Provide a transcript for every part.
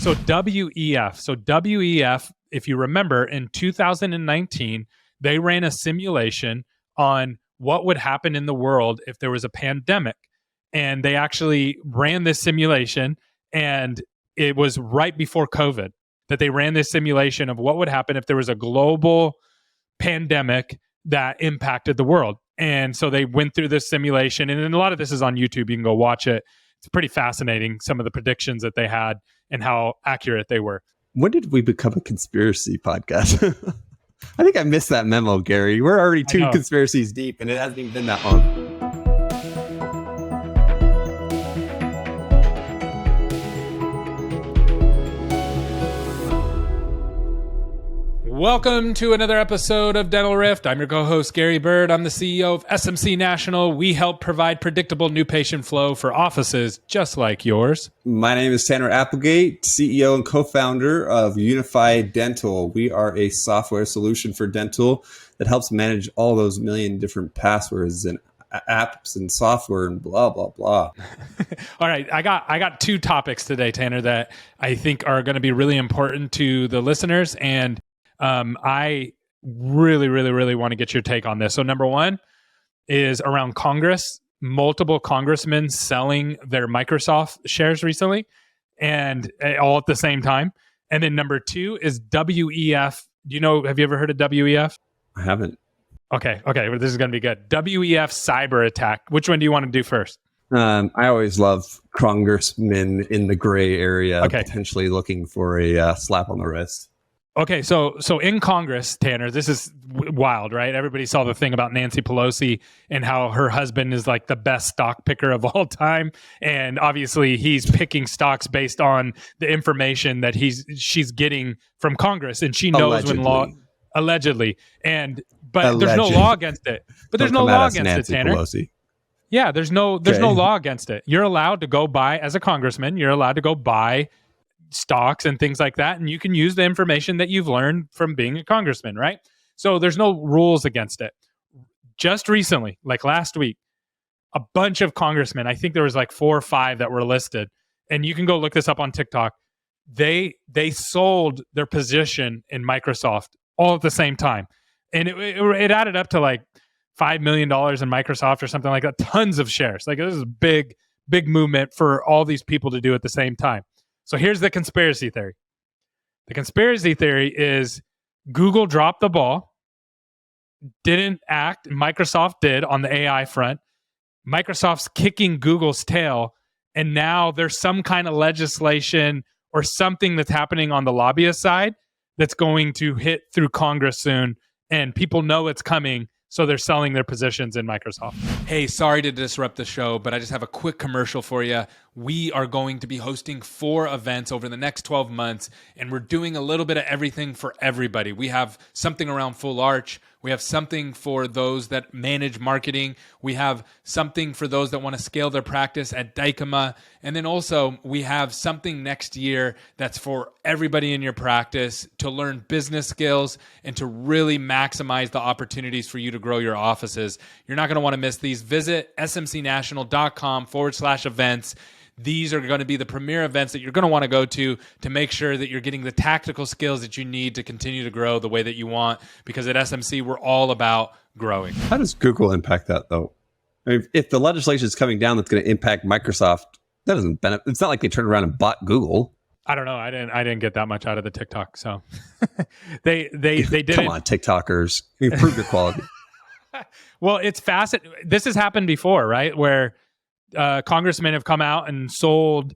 So WEF. So WEF, if you remember, in 2019, they ran a simulation on what would happen in the world if there was a pandemic. And they actually ran this simulation, and it was right before COVID that they ran this simulation of what would happen if there was a global pandemic that impacted the world. And so they went through this simulation, and a lot of this is on YouTube. You can go watch it. It's pretty fascinating, some of the predictions that they had and how accurate they were. When did we become a conspiracy podcast? I think I missed that memo, Gary. We're already two conspiracies deep, and it hasn't even been that long. Welcome to another episode of Dental Rift. I'm your co-host, Gary Bird. I'm the CEO of SMC National. We help provide predictable new patient flow for offices just like yours. My name is Tanner Applegate, CEO and co-founder of Unified Dental. We are a software solution for dental that helps manage all those million different passwords and apps and software and blah, blah, blah. All right. I got two topics today, Tanner, that I think are going to be really important to the listeners, and I really want to get your take on this. So number one is around Congress. Multiple congressmen selling their Microsoft shares recently, and all at the same time. And then number two is WEF. Have you ever heard of WEF? I haven't. Okay. Well, this is going to be good. WEF cyber attack. Which one do you want to do first? I always love congressmen in the gray area, potentially looking for a slap on the wrist. Okay, so in Congress, Tanner, this is wild, right? Everybody saw the thing about Nancy Pelosi and how her husband is like the best stock picker of all time, and obviously he's picking stocks based on the information that she's getting from Congress, and she knows when law allegedly, but there's no law against it. But there's no law against Nancy it, Tanner. Pelosi. Yeah, there's no law against it. You're allowed to go buy, as a congressman, you're allowed to go buy stocks and things like that, and you can use the information that you've learned from being a congressman, right? So there's no rules against it. Just recently, like last week, a bunch of congressmen, I think there was like 4 or 5 that were listed, and you can go look this up on TikTok. They sold their position in Microsoft all at the same time, and it added up to like $5 million in Microsoft or something like that. Tons of shares. Like, this is a big movement for all these people to do at the same time. So here's the conspiracy theory. The conspiracy theory is Google dropped the ball, didn't act. Microsoft did on the AI front. Microsoft's kicking Google's tail, and now there's some kind of legislation or something that's happening on the lobbyist side that's going to hit through Congress soon, and people know it's coming. So they're selling their positions in Microsoft. Hey, sorry to disrupt the show, but I just have a quick commercial for you. We are going to be hosting 4 events over the next 12 months, and we're doing a little bit of everything for everybody. We have something around Full Arch. We have something for those that manage marketing. We have something for those that want to scale their practice at Dykema. And then also we have something next year that's for everybody in your practice to learn business skills and to really maximize the opportunities for you to grow your offices. You're not going to want to miss these. Visit smcnational.com/events. These are going to be the premier events that you're going to want to go to make sure that you're getting the tactical skills that you need to continue to grow the way that you want, because at SMC, we're all about growing. How does Google impact that, though? I mean, if the legislation is coming down that's going to impact Microsoft, that doesn't benefit. It's not like they turned around and bought Google. I don't know. I didn't get that much out of the TikTok. So they did. Come on, TikTokers, improve your quality. Well, it's fascinating. This has happened before, right? Where congressmen have come out and sold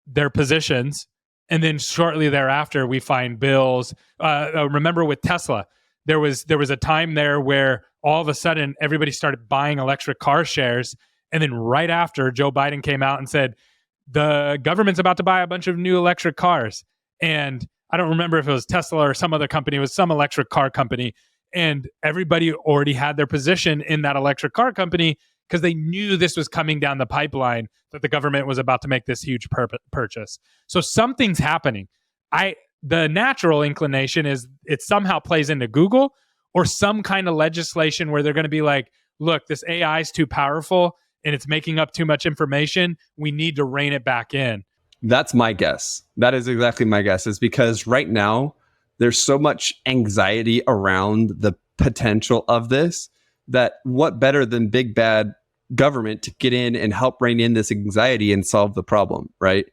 their positions, and then shortly thereafter we find bills. Remember with Tesla, there was a time there where all of a sudden everybody started buying electric car shares, and then right after, Joe Biden came out and said the government's about to buy a bunch of new electric cars. And I don't remember if it was Tesla or some other company. It was some electric car company, and everybody already had their position in that electric car company, because they knew this was coming down the pipeline, that the government was about to make this huge purchase. So something's happening. The natural inclination is it somehow plays into Google, or some kind of legislation where they're going to be like, look, this AI is too powerful and it's making up too much information. We need to rein it back in. That's my guess. That is exactly my guess, is because right now there's so much anxiety around the potential of this, that what better than big bad government to get in and help rein in this anxiety and solve the problem, right?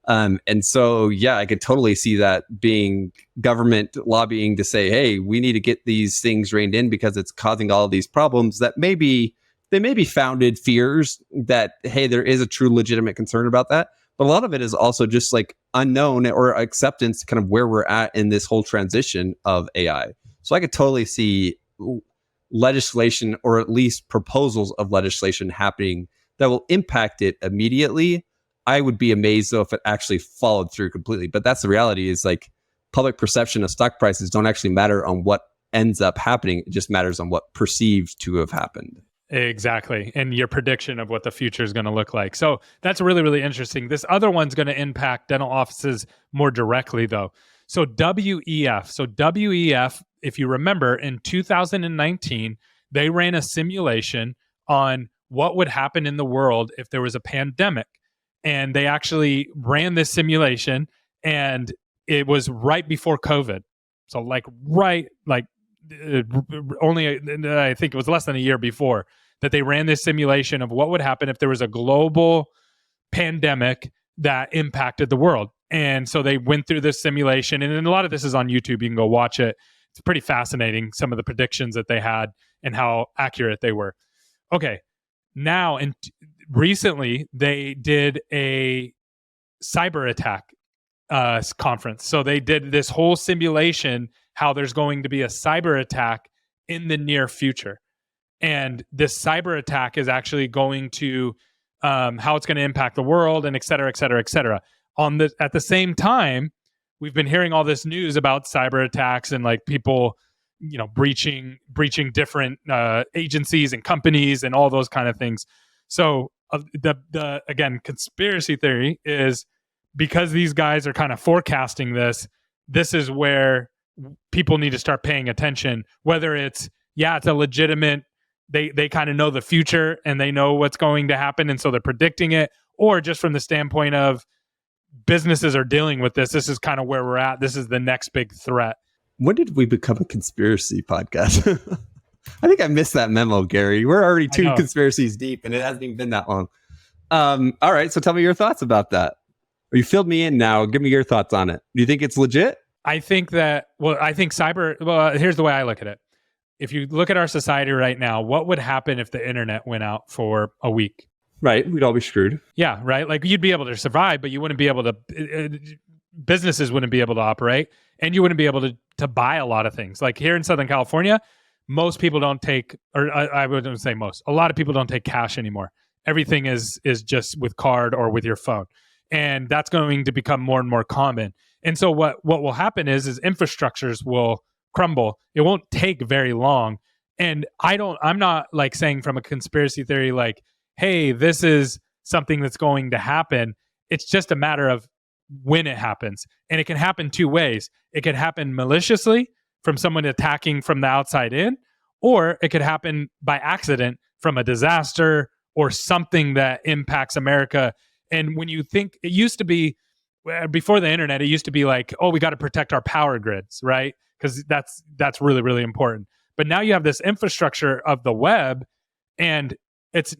And so, yeah, I could totally see that being government lobbying to say, hey, we need to get these things reined in because it's causing all of these problems that they may be founded fears that, hey, there is a true legitimate concern about that. But a lot of it is also just like unknown or acceptance, kind of where we're at in this whole transition of AI. So I could totally see legislation, or at least proposals of legislation, happening that will impact it immediately. I would be amazed though if it actually followed through completely. But that's the reality, is like public perception of stock prices don't actually matter on what ends up happening. It just matters on what perceived to have happened. Exactly. And your prediction of what the future is going to look like. So that's really, really interesting. This other one's going to impact dental offices more directly, though. So WEF. So WEF, if you remember, in 2019, they ran a simulation on what would happen in the world if there was a pandemic. And they actually ran this simulation, and it was right before COVID. So only, I think it was less than a year before, that they ran this simulation of what would happen if there was a global pandemic that impacted the world. And so they went through this simulation, and a lot of this is on YouTube. You can go watch it. It's pretty fascinating, some of the predictions that they had and how accurate they were. Okay, now, recently they did a cyber attack conference. So they did this whole simulation, how there's going to be a cyber attack in the near future. And this cyber attack is actually going to, how it's going to impact the world, and et cetera, et cetera, et cetera. At the same time, we've been hearing all this news about cyber attacks and like people, breaching different agencies and companies and all those kind of things. So the again, conspiracy theory is, because these guys are kind of forecasting this is where people need to start paying attention, whether it's a legitimate, they kind of know the future and they know what's going to happen, and so they're predicting it, or just from the standpoint of businesses are dealing with this is kind of where we're at. This is the next big threat. When did we become a conspiracy podcast? I think I missed that memo, Gary. We're already two conspiracies deep, and it hasn't even been that long. All right, so tell me your thoughts about that. You filled me in now. Give me your thoughts on it. Do you think it's legit? I think here's the way I look at it. If you look at our society right now, what would happen if the internet went out for a week? Right. We'd all be screwed. Yeah, right. Like, you'd be able to survive, but you wouldn't be able to, businesses wouldn't be able to operate, and you wouldn't be able to buy a lot of things. Like here in Southern California, most people don't take, or I wouldn't say most, a lot of people don't take cash anymore. Everything is just with card or with your phone. And that's going to become more and more common. And so what will happen is infrastructures will crumble. It won't take very long. And I'm not like saying from a conspiracy theory, like, hey, this is something that's going to happen. It's just a matter of when it happens. And it can happen two ways. It could happen maliciously, from someone attacking from the outside in, or it could happen by accident from a disaster or something that impacts America. And when you think, it used to be, before the internet, it used to be like, oh, we got to protect our power grids, right? Because that's really, really important. But now you have this infrastructure of the web, and it's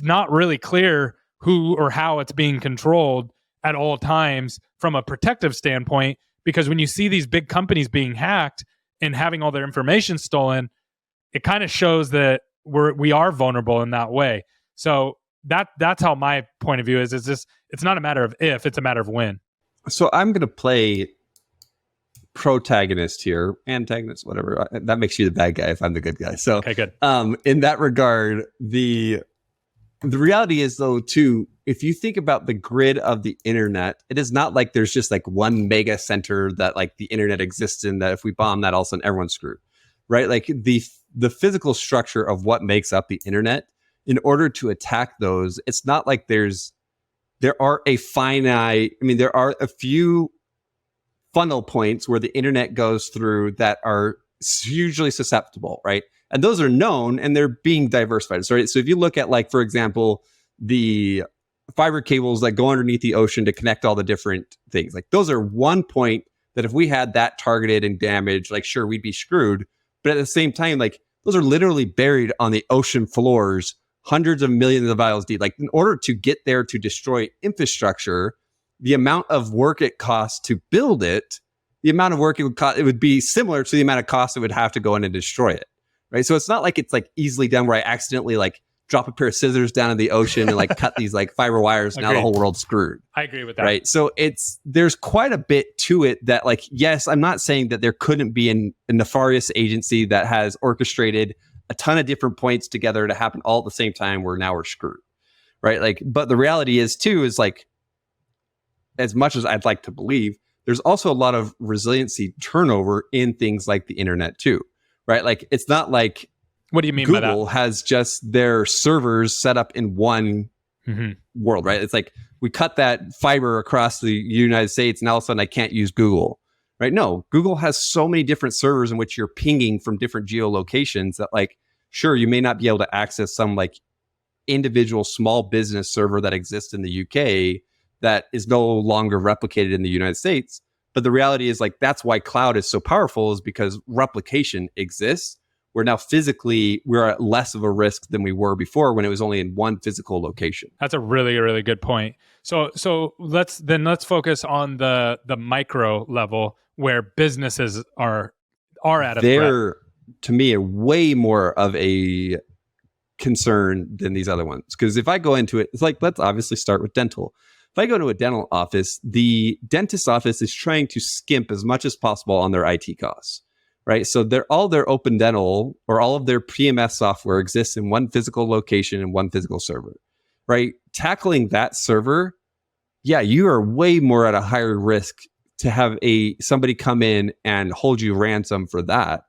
not really clear who or how it's being controlled at all times from a protective standpoint. Because when you see these big companies being hacked and having all their information stolen, it kind of shows that we are vulnerable in that way. So that's how my point of view is this. It's not a matter of if, it's a matter of when. So I'm going to play protagonist here, antagonist, whatever. That makes you the bad guy if I'm the good guy. So okay, good. In that regard, the reality is, though, too, if you think about the grid of the internet, it is not like there's just like one mega center that like the internet exists in, that if we bomb that, all of a sudden everyone's screwed, right? Like the physical structure of what makes up the internet, in order to attack those, it's not like there are a few funnel points where the internet goes through that are hugely susceptible, right? And those are known, and they're being diversified. So if you look at, like, for example, the fiber cables that go underneath the ocean to connect all the different things. Like those are one point that if we had that targeted and damaged, like sure, we'd be screwed. But at the same time, like those are literally buried on the ocean floors, hundreds of millions of miles deep. Like in order to get there to destroy infrastructure, the amount of work it costs to build it, the amount of work it would cost, it would be similar to the amount of cost it would have to go in and destroy it. Right. So it's not like it's like easily done where I accidentally like drop a pair of scissors down in the ocean and like cut these like fiber wires. Now the whole world's screwed. I agree with that. Right. So there's quite a bit to it that like, yes, I'm not saying that there couldn't be a nefarious agency that has orchestrated a ton of different points together to happen all at the same time where now we're screwed. Right. Like, but the reality is too, is like, as much as I'd like to believe, there's also a lot of resiliency turnover in things like the internet too. Right. Like it's not like, what do you mean Google by that? Google has just their servers set up in one world, right? It's like we cut that fiber across the United States and all of a sudden I can't use Google, right? No, Google has so many different servers in which you're pinging from different geolocations that like, sure, you may not be able to access some like individual small business server that exists in the UK that is no longer replicated in the United States. But the reality is like, that's why cloud is so powerful, is because replication exists. We're now physically, we're at less of a risk than we were before when it was only in one physical location. That's a really, really good point. So let's focus on the micro level where businesses are at a they're, threat. To me, a way more of a concern than these other ones. Because if I go into it, it's like, let's obviously start with dental. If I go to a dental office, the dentist office is trying to skimp as much as possible on their IT costs. Right. So all their open dental or all of their PMS software exists in one physical location and one physical server. Right. Tackling that server. Yeah, you are way more at a higher risk to have somebody come in and hold you ransom for that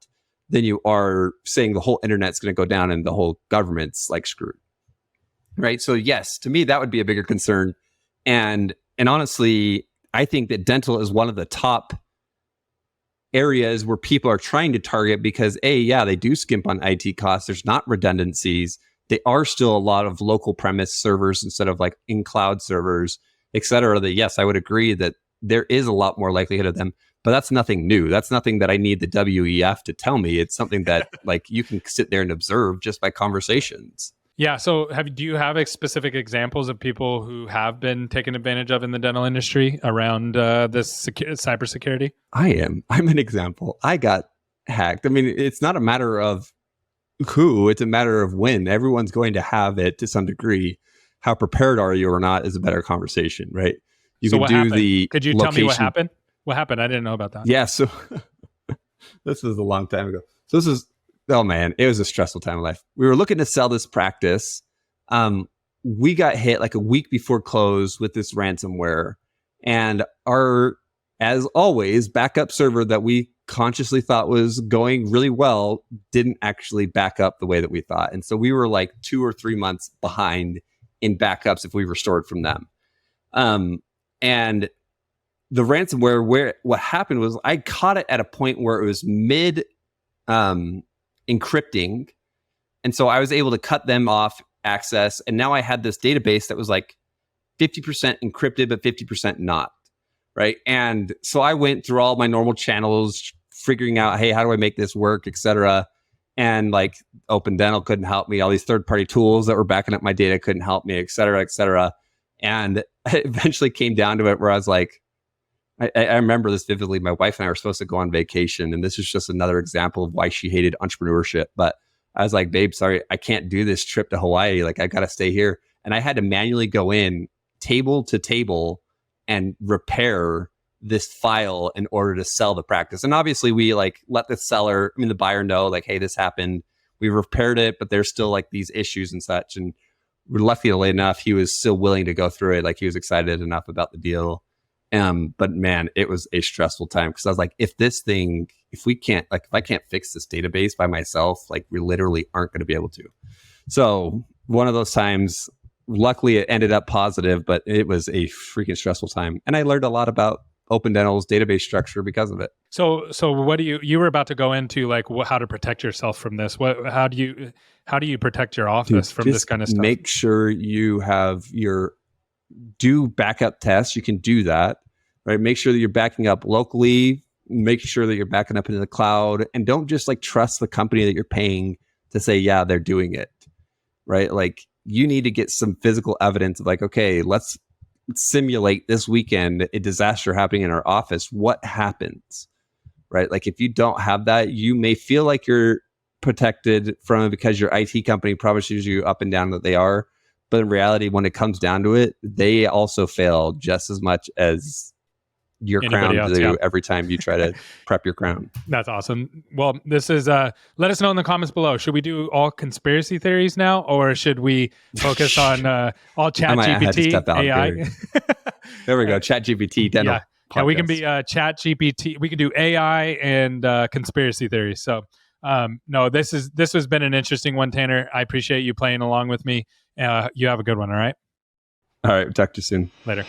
than you are saying the whole internet's going to go down and the whole government's like screwed. Right. So yes, to me, that would be a bigger concern. And honestly, I think that dental is one of the top areas where people are trying to target because they do skimp on IT costs. There's not redundancies. They are still a lot of local premise servers instead of like in cloud servers, et cetera. That yes, I would agree that there is a lot more likelihood of them, but that's nothing new. That's nothing that I need the WEF to tell me. It's something that like you can sit there and observe just by conversations. Yeah. So do you have specific examples of people who have been taken advantage of in the dental industry around this cybersecurity? I'm an example. I got hacked. I mean, it's not a matter of who, it's a matter of when. Everyone's going to have it to some degree. How prepared are you or not is a better conversation, right? Could you tell me what happened? What happened? I didn't know about that. Yeah. So this was a long time ago. So this is, oh man, it was a stressful time of life. We were looking to sell this practice. We got hit like a week before close with this ransomware, and our, as always, backup server that we consciously thought was going really well didn't actually back up the way that we thought. And so we were like 2 or 3 months behind in backups if we restored from them. And the ransomware, what happened was I caught it at a point where it was mid encrypting. And so I was able to cut them off access. And now I had this database that was like 50% encrypted, but 50% not. Right. And so I went through all my normal channels, figuring out, hey, how do I make this work, et cetera. And like Open Dental couldn't help me. All these third-party tools that were backing up my data couldn't help me, et cetera, et cetera. And it eventually came down to it where I was like, I remember this vividly. My wife and I were supposed to go on vacation, and this is just another example of why she hated entrepreneurship. But I was like, babe, sorry, I can't do this trip to Hawaii. Like, I got to stay here. And I had to manually go in table to table and repair this file in order to sell the practice. And obviously we like let the buyer know like, hey, this happened. We repaired it, but there's still like these issues and such. And we're luckily enough, he was still willing to go through it. Like he was excited enough about the deal. But man, it was a stressful time because I was like, if I can't fix this database by myself, like we literally aren't going to be able to. So one of those times, luckily it ended up positive, but it was a freaking stressful time. And I learned a lot about Open Dental's database structure because of it. So what do you were about to go into like how to protect yourself from this? How do you protect your office from this kind of stuff? Make sure you have your do backup tests. You can do that, right? Make sure that you're backing up locally. Make sure that you're backing up into the cloud, and don't just like trust the company that you're paying to say, yeah, they're doing it, right? Like you need to get some physical evidence of like, okay, let's simulate this weekend a disaster happening in our office. What happens, right? Like if you don't have that, you may feel like you're protected from it because your IT company promises you up and down that they are. But in reality, when it comes down to it, they also fail just as much as your Anybody crown else, do every time you try to prep your crown. That's awesome. Well, this is let us know in the comments below. Should we do all conspiracy theories now, or should we focus on all chat GPT AI? There we go. Chat GPT dental. Yeah, we can be chat GPT. We can do AI and conspiracy theories. So no, this has been an interesting one, Tanner. I appreciate you playing along with me. You have a good one. All right. All right. Talk to you soon. Later.